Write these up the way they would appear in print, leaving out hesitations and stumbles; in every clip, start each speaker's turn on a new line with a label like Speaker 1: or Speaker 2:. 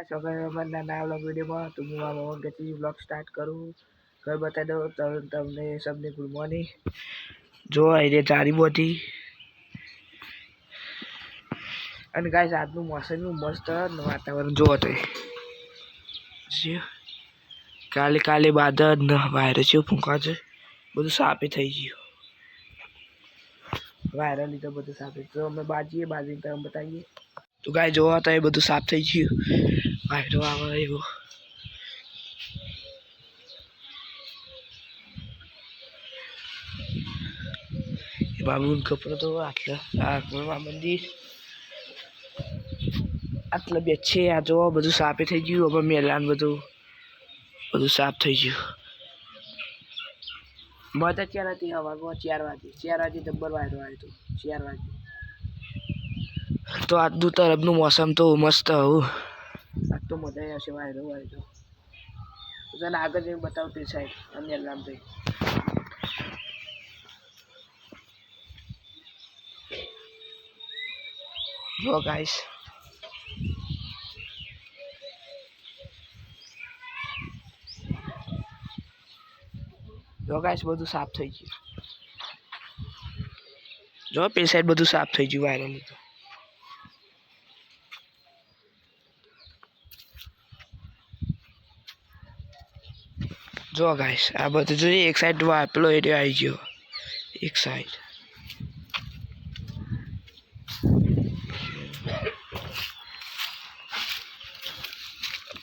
Speaker 1: सगळे मना ना व्लॉग वीडियो में तो मैं मामा के व्लॉग स्टार्ट करूँ घर बता दो तमने सबने गुड मॉर्निंग जो आइडिया चारी बती અને ગાઈસ આજનું મોસમ મસ્ત વાતાવરણ જો હતો કાલે કાલે બાદળ ન વાયરસ છે ફૂંકા છે બધું સાફે થઈ ગયું વાયરલ લીધે બધું સાફે તો અમે બાજીએ બાજી તમે બતાવીએ તો ગાય જોવા હતા એ બધું સાફ થઈ ગયું વાયરો આવે એવો બાબુ કપડો તો આટલા મંદિર આટલે બે છે આ જો બધું સાફે થઈ ગયું હવે મેલાન બધું સાફ થઈ ગયું મત અત્યારે હતી હવા 4 વાગે જબ્બર વાયરો આવ્યો હતો 4 વાગે તો આજનું તરફનું મોસમ તો મસ્ત હતું આજ તો મજા આવશે વાયરો આવ્યો તો તને આગળ જઈને બતાવતી સાહેબ અને એલામ થઈ જો ગાઈસ બધું સાફ થઈ ગયું જો પે સાઈડ બધું સાફ થઈ ગયું વાયરલ લીધું જો ગાઈસ આ બધું જોઈએ એક સાઈડ પેલો એરિયો આવી ગયો એક સાઈડ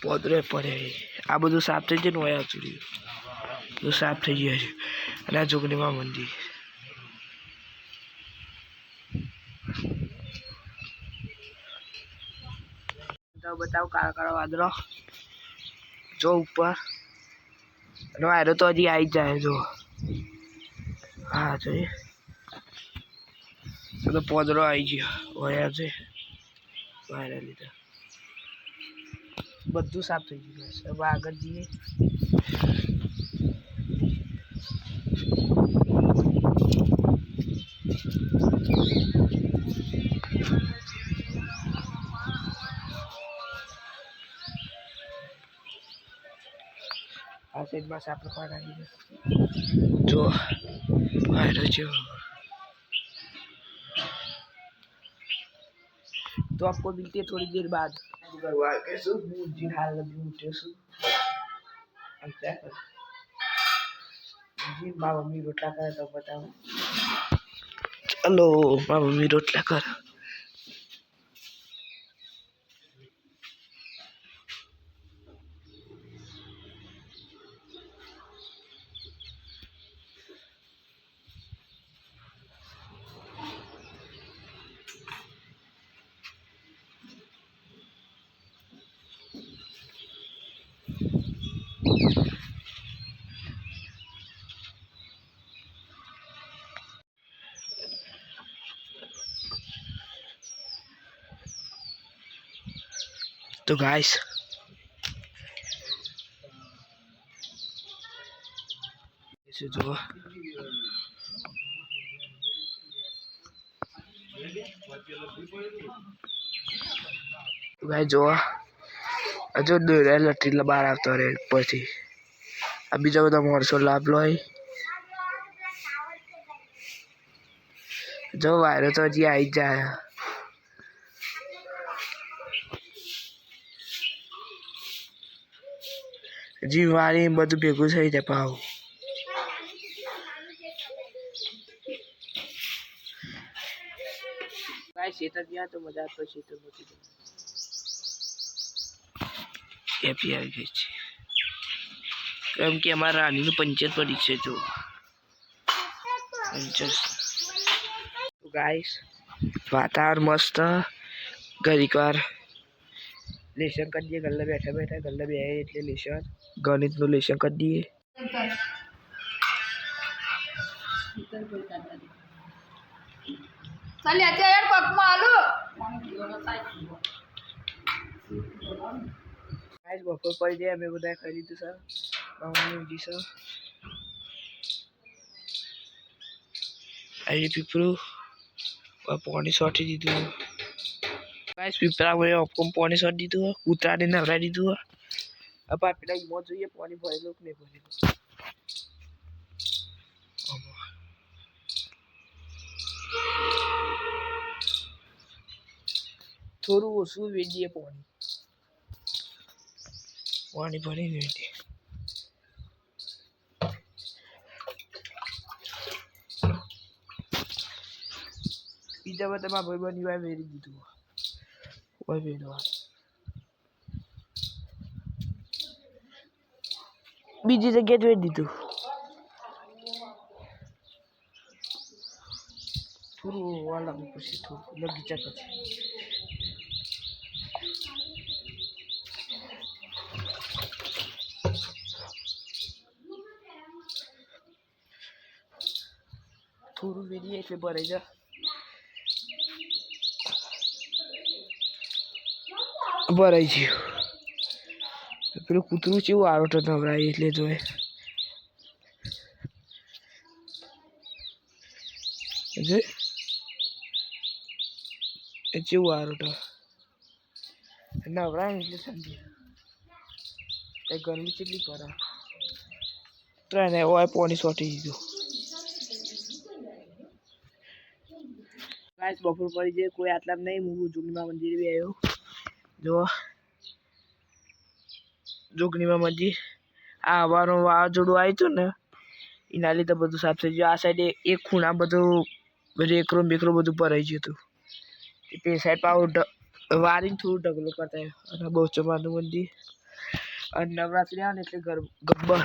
Speaker 1: પોદરે પડે આ બધું સાફ થઈ ગયું હોય ચૂડી બધું સાફ થઈ ગયા છે અને આ જોગણીમાં મંદિર બતાવ કાળા કાળા વાદળો જો ઉપર અને વાયરો તો હજી આવી જ જાય જો હા જોઈએ તો પોદરો આવી ગયો હોય છે વાયરા લીધે બધું સાફ થઈ ગયું હવે આગળ જઈએ આ સાઈડમાં સાપડે પાણી જો વાયરો છે तो आपको मिलते हैं थोड़ी देर बाद जी हाल जी माँ मम्मी रोटला करे तो बताओ चलो माँ मम्मी रोटला कर तो गाइस ऐसे जो गाइस जो जो દોરે લટીલા બહાર આવતો રહે પછી આ બીજા બધા માણસો લાભ લો જો વાયરો તો હજી આવી જ જાય જીવારી બધું ભેગું થઈ જાય પાવ ગાઈસ શેતર ગયા તો મજા તો શેતર મોટી એપી આવી ગઈ છે કેમ કે અમારા રાણીનું પંચર પડી છે જો પંચર તો ગાઈસ વાતાવરણ મસ્ત ઘડીક વાર લેશન कर दिए गल्ला बैठा बैठा गल्ला भी आए એટલે લેશન ગણિતનું લેશન કરી દઈએ ચાલ અત્યારે પગમાં આલુ ગાઈસ બપોર પડી જાય અમે બધા ખાઈ લીધું સર મમ્મી ઉજી સર આઈ પીપરું પાણી સોટી દીધું गाइस पीपरा में आपको पानी सर दी तो कूतरा ने नवरा दी तो अब आप पेला इमो જોઈએ पानी ભરેલો કે નહીં ભરેલો થોડું ઓછું વેડીએ પાણી પાણી ભરી વેડીએ બીજા બધા માં ભાઈબંધ વાય વેરી દીધું ઓય વેડવા બીજી જગ્યાએ વેરી દીધું થોડું વાલા પછી થોડું બગીચા પછી થોડું વેરીએ એટલે ભરાઈ જા ભરાઈ ગયું પેલું કૂતરું કેવું આરોટો નવરાય એટલે જોએ કેવું આરોટો નવરાય એટલે સમજી ગરમી કેટલી પડે ત્રણે ઓય પાણી સોટી દીધું गाइस बपोर पड़ी जे कोई आटला नहीं मु जोगनीमा मंदिर भी आयो जो जोगनीमा मंदिर आ हवारो वाजोडું આવ્યું હતું ને એના લીધે બધું સાફ થઈ ગયું આ સાઈડ એક ખૂણા બધું રેકરો બેકરો બધું ભરાઈ ગયું હતું તે સાઈડ પાવ વારીને થોડું ઢગલો કરતા અને બહુચરમાનું મંદિર અને નવરાત્રી આવે ને એટલે ગબ્બર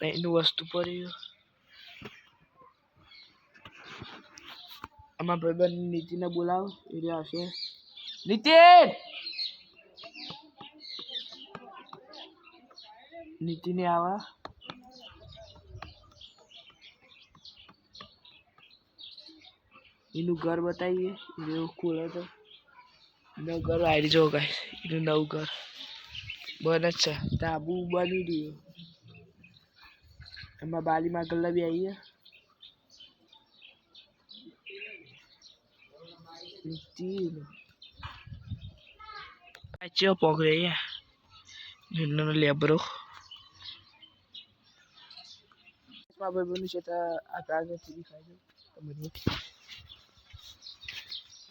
Speaker 1: એનું વસ્તુ પડ્યું અમારા ભાઈબંધ નીતિને બોલાવો એ આવશે નીતિન નીતિને આવા એનું ઘર બતાવીએ એવું ખોલે તો નવું ઘર આવી જો ગાઈસ એનું નવું ઘર બને જ છે તાબુ બની રહ્યું એમાં બાલીમાં ગલ્લા બી આવીએ Accio pogre ya. No lebro. Mas berbunyi cerita agaknya TV saja. Kemudian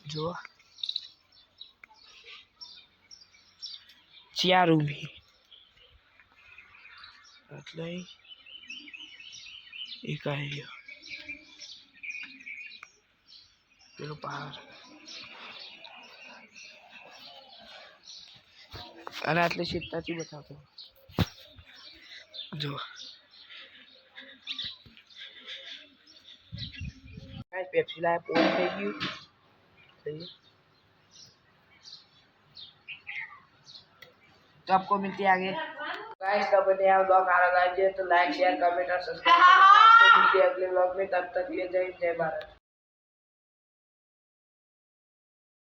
Speaker 1: Jo Ciarumi Atlay Ikayo Pero pahar અને આટલે શીખતાથી બતાવતો જો ગાઈસ પેપ્સી લાયા પોલ થઈ ગયું सही तो आपको मिलती है आगे गाइस तब बने आप ब्लॉग आ रहा है तो लाइक शेयर कमेंट और सब्सक्राइब करना आपको मिलती है अगले ब्लॉग में तब तक के लिए जय हिंद जय भारत।